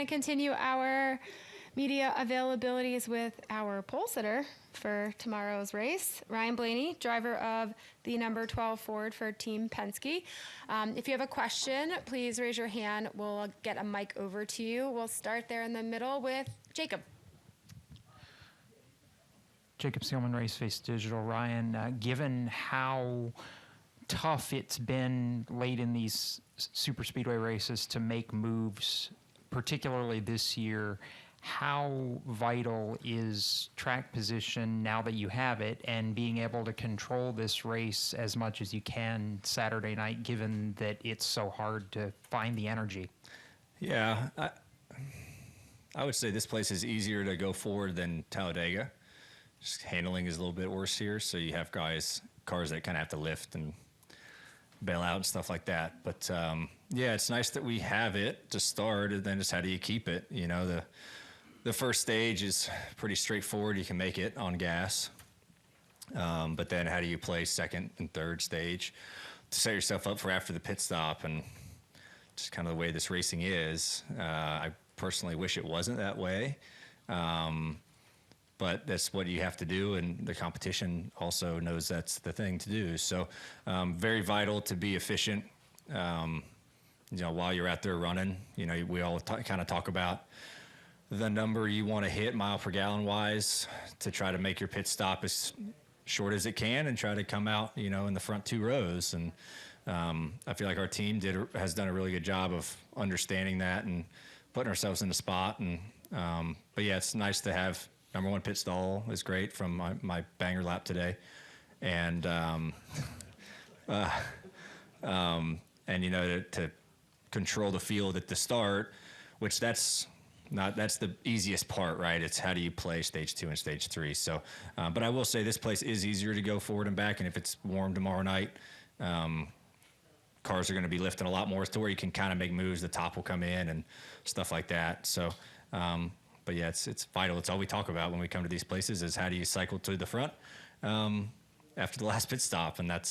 going to continue our media availabilities with our pole sitter for tomorrow's race, Ryan Blaney, driver of the number 12 Ford for Team Penske. If you have a question, please raise your hand. We'll get a mic over to you. We'll start there in the middle with Jacob. Jacob Seelman, Raceface Digital. Ryan, given how tough it's been late in these super speedway races to make moves, particularly this year, how vital is track position now that you have it and being able to control this race as much as you can Saturday night, given that it's so hard to find the energy? Yeah, I would say this place is easier to go forward than Talladega. Just handling is a little bit worse here, so you have cars that kind of have to lift and bail out and stuff like that. But yeah, it's nice that we have it to start, and then just how do you keep it? You know, the first stage is pretty straightforward. You can make it on gas. But then how do you play second and third stage to set yourself up for after the pit stop? And just kind of the way this racing is. I personally wish it wasn't that way. But that's what you have to do, and the competition also knows that's the thing to do. So very vital to be efficient, you know, while you're out there running. You know, we all kind of talk about the number you want to hit mile per gallon wise to try to make your pit stop as short as it can and try to come out, you know, in the front two rows. And I feel like our team has done a really good job of understanding that and putting ourselves in the spot. And but yeah, it's nice to have number one pit stall is great from my banger lap today. And and you know, to control the field at the start, which that's the easiest part, right? It's how do you play stage 2 and stage 3. So, but I will say this place is easier to go forward and back. And if it's warm tomorrow night, cars are going to be lifting a lot more to where you can kind of make moves. The top will come in and stuff like that. So, but yeah, it's vital. It's all we talk about when we come to these places is how do you cycle to the front after the last pit stop, and that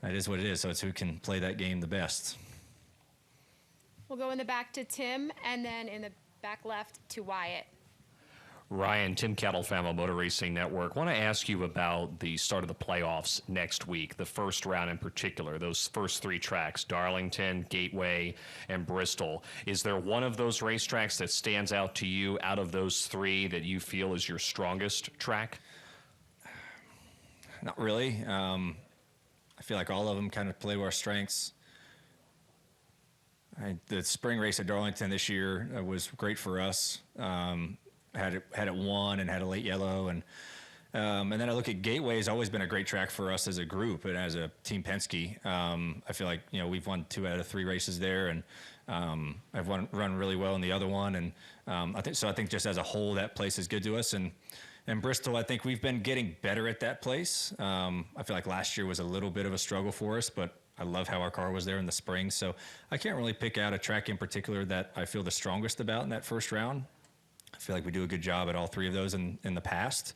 is what it is. So it's who can play that game the best. We'll go in the back to Tim, and then in the back left to Wyatt. Ryan, Tim Kettle, Famo Motor Racing Network. I want to ask you about the start of the playoffs next week, the first round in particular, those first 3 tracks, Darlington, Gateway, and Bristol. Is there one of those racetracks that stands out to you out of those 3 that you feel is your strongest track? Not really. I feel like all of them kind of play to our strengths. The spring race at Darlington this year was great for us. Had it won and had a late yellow, and then I look at Gateway has always been a great track for us as a group and as a Team Penske. I feel like, you know, we've won 2 out of 3 races there, and I've run really well in the other one, and I think just as a whole that place is good to us. And Bristol, I think we've been getting better at that place. I feel like last year was a little bit of a struggle for us, but I love how our car was there in the spring. So I can't really pick out a track in particular that I feel the strongest about in that first round. I feel like we do a good job at all 3 of those in the past,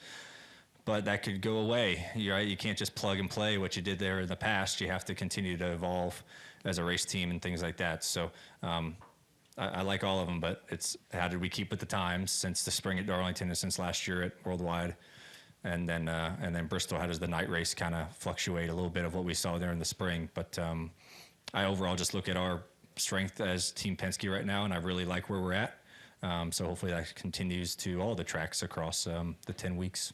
but that could go away. You're right. You can't just plug and play what you did there in the past. You have to continue to evolve as a race team and things like that. So I like all of them, but it's how did we keep with the times since the spring at Darlington and since last year at Worldwide. And then Bristol, how does the night race kind of fluctuate a little bit of what we saw there in the spring. But I overall just look at our strength as Team Penske right now, and I really like where we're at. So hopefully that continues to all the tracks across the 10 weeks.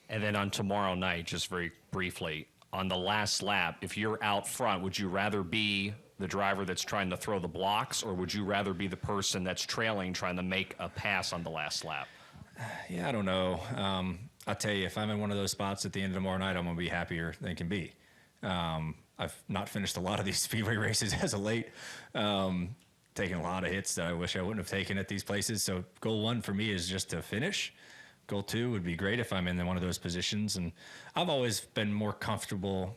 And then on tomorrow night, just very briefly, on the last lap, if you're out front, would you rather be the driver that's trying to throw the blocks, or would you rather be the person that's trailing trying to make a pass on the last lap? Yeah, I don't know. I'll tell you, if I'm in one of those spots at the end of tomorrow night, I'm going to be happier than can be. I've not finished a lot of these Speedway races as of late. Taking a lot of hits that I wish I wouldn't have taken at these places. So goal 1 for me is just to finish. Goal 2 would be great if I'm in one of those positions. And I've always been more comfortable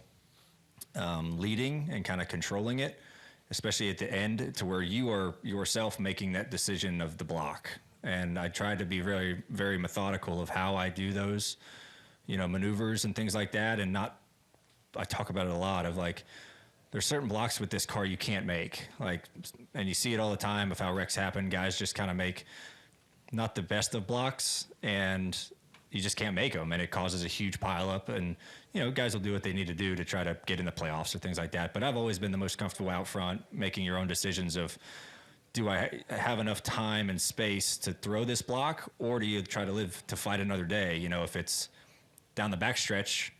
leading and kind of controlling it, especially at the end, to where you are yourself making that decision of the block. And I tried to be very, very methodical of how I do those, you know, maneuvers and things like that. And I talk about it a lot of like, there's certain blocks with this car you can't make. Like, and you see it all the time of how wrecks happen. Guys just kind of make not the best of blocks, and you just can't make them, and it causes a huge pileup. And guys will do what they need to do to try to get in the playoffs or things like that. But I've always been the most comfortable out front, making your own decisions of, do I have enough time and space to throw this block, or do you try to live to fight another day? If it's down the backstretch,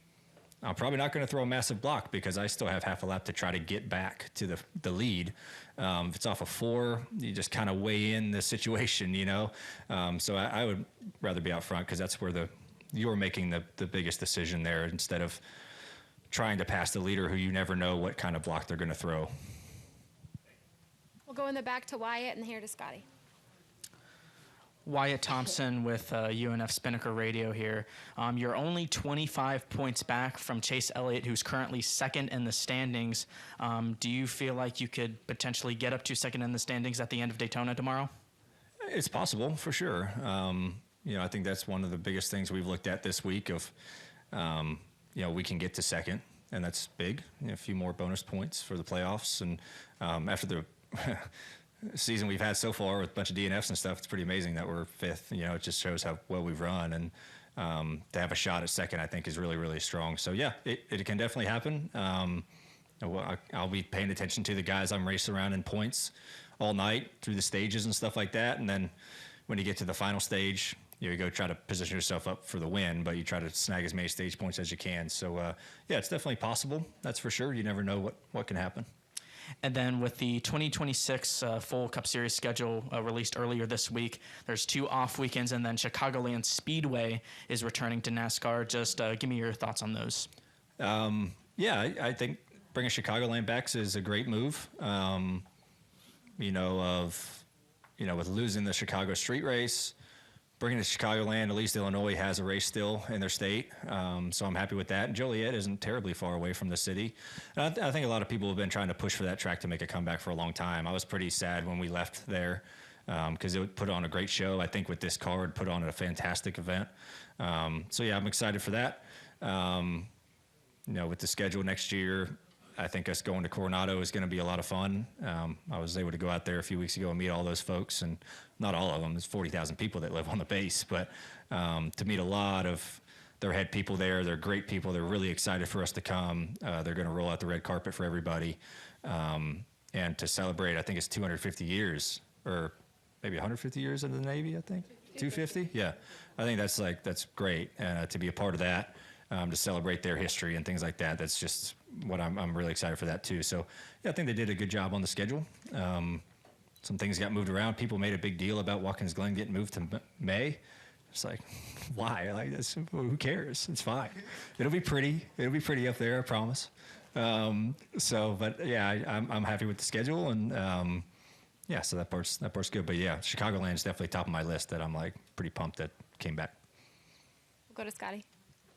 I'm probably not going to throw a massive block because I still have half a lap to try to get back to the lead. If it's off of 4, you just kind of weigh in the situation, So I would rather be out front because that's where you're making the biggest decision there, instead of trying to pass the leader who you never know what kind of block they're going to throw. We'll go in the back to Wyatt and here to Scotty. Wyatt Thompson with UNF Spinnaker Radio here. You're only 25 points back from Chase Elliott, who's currently second in the standings. Do you feel like you could potentially get up to second in the standings at the end of Daytona tomorrow? It's possible, for sure. I think that's one of the biggest things we've looked at this week of, we can get to second, and that's big. A few more bonus points for the playoffs. And after the season we've had so far with a bunch of DNFs and stuff, it's pretty amazing that we're 5th. It just shows how well we've run. And to have a shot at second, I think, is really, really strong. So, yeah, it can definitely happen. I'll be paying attention to the guys I'm racing around in points all night through the stages and stuff like that. And then when you get to the final stage, you go try to position yourself up for the win, but you try to snag as many stage points as you can. So, yeah, it's definitely possible. That's for sure. You never know what can happen. And then with the 2026 full Cup Series schedule released earlier this week, there's 2 off weekends, and then Chicagoland Speedway is returning to NASCAR. Just give me your thoughts on those. Yeah, I think bringing Chicagoland back is a great move. With losing the Chicago street race, bringing it to Chicagoland, at least Illinois has a race still in their state. So I'm happy with that. And Joliet isn't terribly far away from the city. And I think a lot of people have been trying to push for that track to make a comeback for a long time. I was pretty sad when we left there because it would put on a great show. I think with this car, it put on a fantastic event. So, yeah, I'm excited for that. With the schedule next year, I think us going to Coronado is going to be a lot of fun. I was able to go out there a few weeks ago and meet all those folks, and not all of them. There's 40,000 people that live on the base, but to meet a lot of their head people there. They're great people. They're really excited for us to come. They're going to roll out the red carpet for everybody. And to celebrate, I think it's 250 years, or maybe 150 years in the Navy, I think. 250? Yeah. I think that's great. And to be a part of that, to celebrate their history and things like that, that's just what I'm really excited for that too. So, yeah, I think they did a good job on the schedule. Some things got moved around. People made a big deal about Watkins Glen getting moved to May. It's like, why? Who cares? It's fine. It'll be pretty. It'll be pretty up there, I promise. But yeah, I'm happy with the schedule, and yeah, so that part's good. But yeah, Chicagoland's definitely top of my list. That I'm pretty pumped that came back. We'll go to Scotty.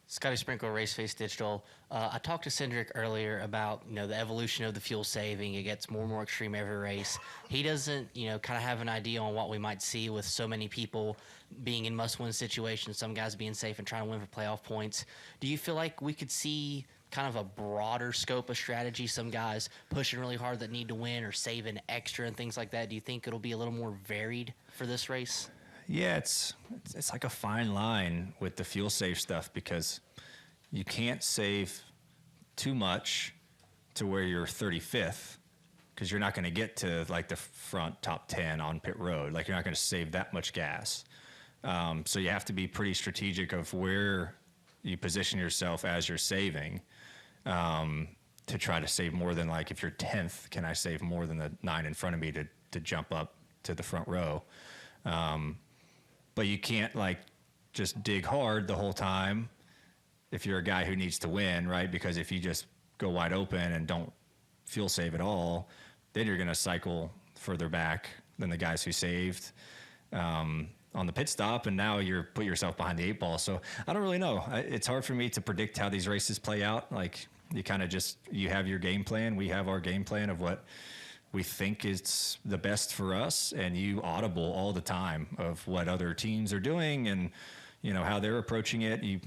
Scotty Sprinkle, Raceface Digital. I talked to Cindric earlier about the evolution of the fuel saving. It gets more and more extreme every race. He doesn't kind of have an idea on what we might see with so many people being in must-win situations. Some guys being safe and trying to win for playoff points. Do you feel like we could see kind of a broader scope of strategy? Some guys pushing really hard that need to win or saving extra and things like that. Do you think it'll be a little more varied for this race? Yeah, it's like a fine line with the fuel save stuff, because you can't save too much to where you're 35th, because you're not going to get to the front top 10 on pit road. You're not going to save that much gas. So you have to be pretty strategic of where you position yourself as you're saving, to try to save more than, if you're 10th, can I save more than the 9 in front of me to jump up to the front row? But you can't just dig hard the whole time if you're a guy who needs to win, right? Because if you just go wide open and don't fuel save at all, then you're going to cycle further back than the guys who saved on the pit stop, and now you're put yourself behind the 8 ball. So I don't really know. It's hard for me to predict how these races play out. You kind of you have your game plan. We have our game plan of what we think is the best for us, and you audible all the time of what other teams are doing and how they're approaching it. You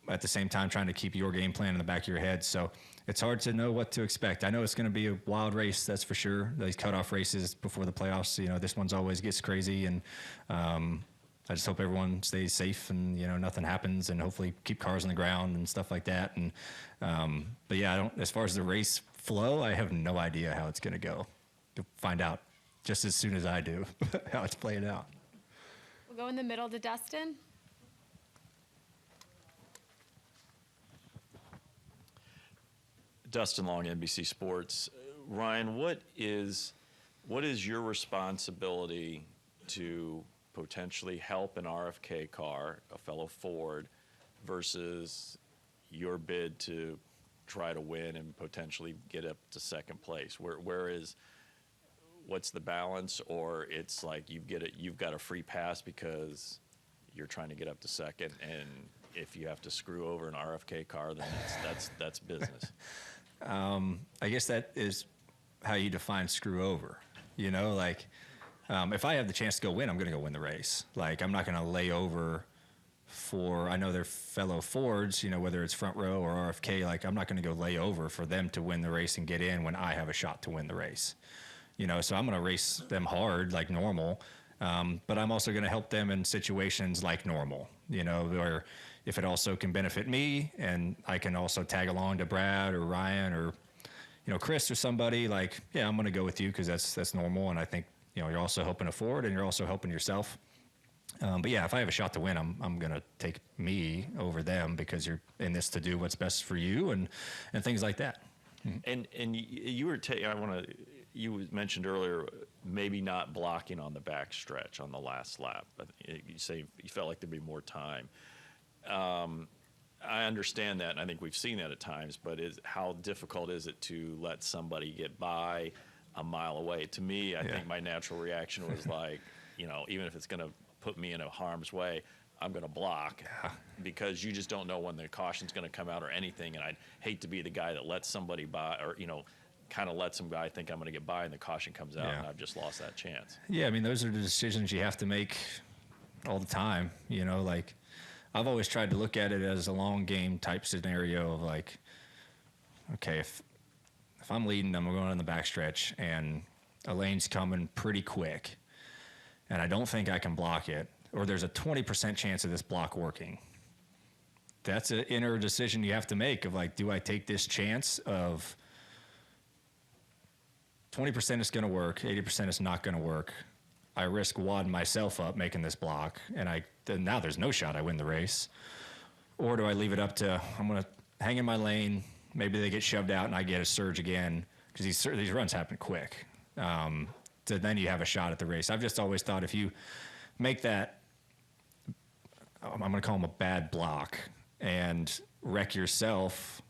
at the same time trying to keep your game plan in the back of your head. So it's hard to know what to expect. I know it's going to be a wild race, that's for sure. These cutoff races before the playoffs, this one's always gets crazy, and I just hope everyone stays safe and nothing happens, and hopefully keep cars on the ground and stuff like that. And but yeah, I don't. As far as the race flow, I have no idea how it's going to go. You'll find out just as soon as I do how it's playing out. We'll go in the middle to Dustin. Dustin Long, NBC Sports. Ryan, what is your responsibility to potentially help an RFK car, a fellow Ford, versus your bid to try to win and potentially get up to second place? What's the balance? Or it's like you've got a free pass because you're trying to get up to second, and if you have to screw over an RFK car, then that's business. I guess that is how you define screw over. If I have the chance to go win, I'm going to go win the race. Like, I'm not going to lay over I know they're fellow Fords, whether it's front row or RFK, like, I'm not going to go lay over for them to win the race and get in when I have a shot to win the race. So I'm going to race them hard like normal. But I'm also going to help them in situations like normal, where if it also can benefit me and I can also tag along to Brad or Ryan or, Chris or somebody, like, yeah, I'm going to go with you because that's normal. And I think, you're also helping a Ford and you're also helping yourself. But yeah, if I have a shot to win, I'm going to take me over them because you're in this to do what's best for you and things like that. And you mentioned earlier maybe not blocking on the back stretch on the last lap. You say you felt like there'd be more time. I understand that, and I think we've seen that at times, but how difficult is it to let somebody get by a mile away? To me, I think my natural reaction was like, even if it's going to put me in a harm's way, I'm going to block because you just don't know when the caution's going to come out or anything, and I'd hate to be the guy that lets somebody by or, kind of let some guy think I'm going to get by and the caution comes out and I've just lost that chance. Yeah, I mean, those are the decisions you have to make all the time, like I've always tried to look at it as a long game type scenario of like, okay, if I'm leading, I'm going on the backstretch and a lane's coming pretty quick and I don't think I can block it, or there's a 20% chance of this block working. That's an inner decision you have to make of like, do I take this chance of 20% is going to work, 80% is not going to work. I risk wadding myself up making this block, and now there's no shot I win the race. Or do I leave it up to, I'm going to hang in my lane, maybe they get shoved out and I get a surge again, because these runs happen quick. So then you have a shot at the race. I've just always thought if you make that, I'm going to call them a bad block, and wreck yourself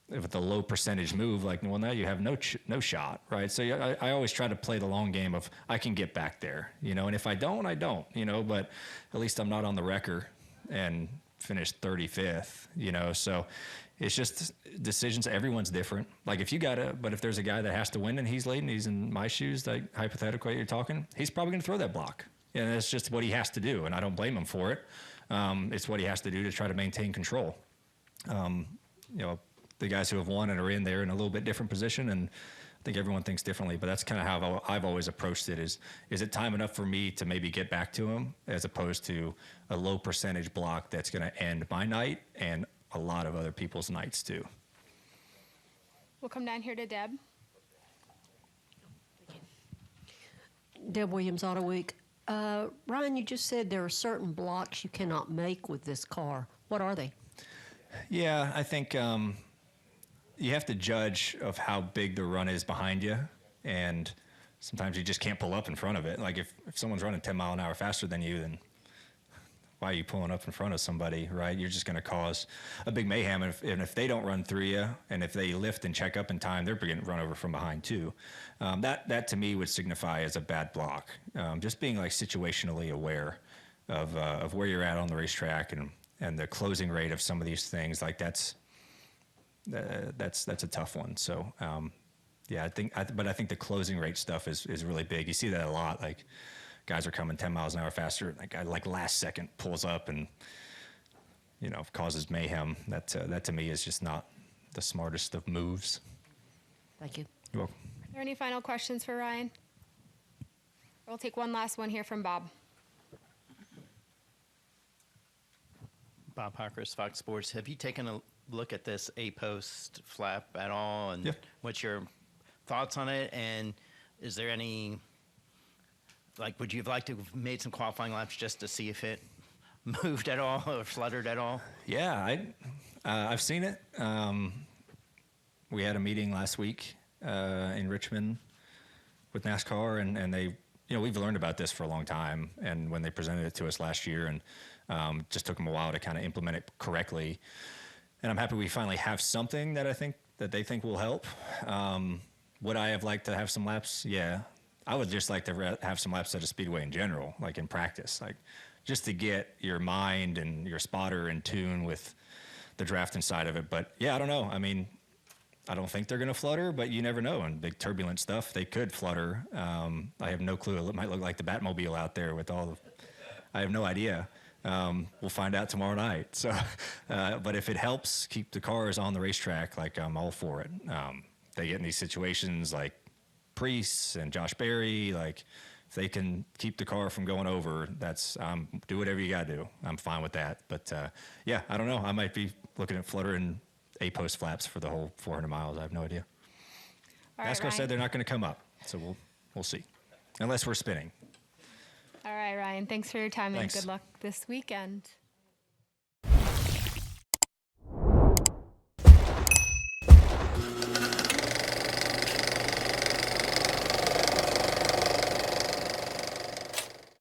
with a low percentage move, like, well, now you have no shot, right? So I always try to play the long game of I can get back there, and if I don't, I don't, but at least I'm not on the wrecker and finish 35th, so it's just decisions. Everyone's different. Like but if there's a guy that has to win and he's late and he's in my shoes, like hypothetically you're talking, he's probably going to throw that block. And that's just what he has to do. And I don't blame him for it. It's what he has to do to try to maintain control. The guys who have won and are in there in a little bit different position, and I think everyone thinks differently, but that's kind of how I've always approached it is it time enough for me to maybe get back to him as opposed to a low percentage block that's going to end my night and a lot of other people's nights too. We'll come down here to Deb. Deb Williams, Auto Week. Ryan, you just said there are certain blocks you cannot make with this car. What are they? Yeah, I think you have to judge of how big the run is behind you, and sometimes you just can't pull up in front of it. Like if someone's running 10 mile an hour faster than you, then why are you pulling up in front of somebody, right? You're just going to cause a big mayhem. And if they don't run through you, and if they lift and check up in time, they're getting run over from behind too. That to me would signify as a bad block. Just being like situationally aware of where you're at on the racetrack and the closing rate of some of these things, like that's a tough one. So yeah, I think the closing rate stuff is really big. You see that a lot. Like guys are coming 10 miles an hour faster. That guy like last second pulls up and causes mayhem. That to me is just not the smartest of moves. Thank you. You're welcome. Are there any final questions for Ryan? We'll take one last one here from Bob. Bob Hawkers, Fox Sports. Have you taken a look at this A-post flap at all? And Yeah. what's your thoughts on it? And is there any, like, would you have liked to have made some qualifying laps just to see if it moved at all or fluttered at all? Yeah, I've seen it. We had a meeting last week in Richmond with NASCAR, and they, we've learned about this for a long time. And when they presented it to us last year, and just took them a while to kind of implement it correctly. And I'm happy we finally have something that they think will help. Would I have liked to have some laps? Yeah, I would just like to have some laps at a speedway in general, like in practice, like just to get your mind and your spotter in tune with the drafting side of it. But yeah, I don't know. I mean, I don't think they're going to flutter, but you never know. On big turbulent stuff, they could flutter. I have no clue. It might look like the Batmobile out there with all the. I have no idea. We'll find out tomorrow night. So, but if it helps keep the cars on the racetrack, like I'm all for it. They get in these situations like Priest and Josh Berry, like if they can keep the car from going over, that's do whatever you got to do. I'm fine with that. But yeah, I don't know. I might be looking at fluttering A-post flaps for the whole 400 miles. I have no idea. All right, NASCAR Ryan. said they're not going to come up, so we'll see, unless we're spinning. All right, Ryan. Thanks for your time Thanks. and good luck this weekend.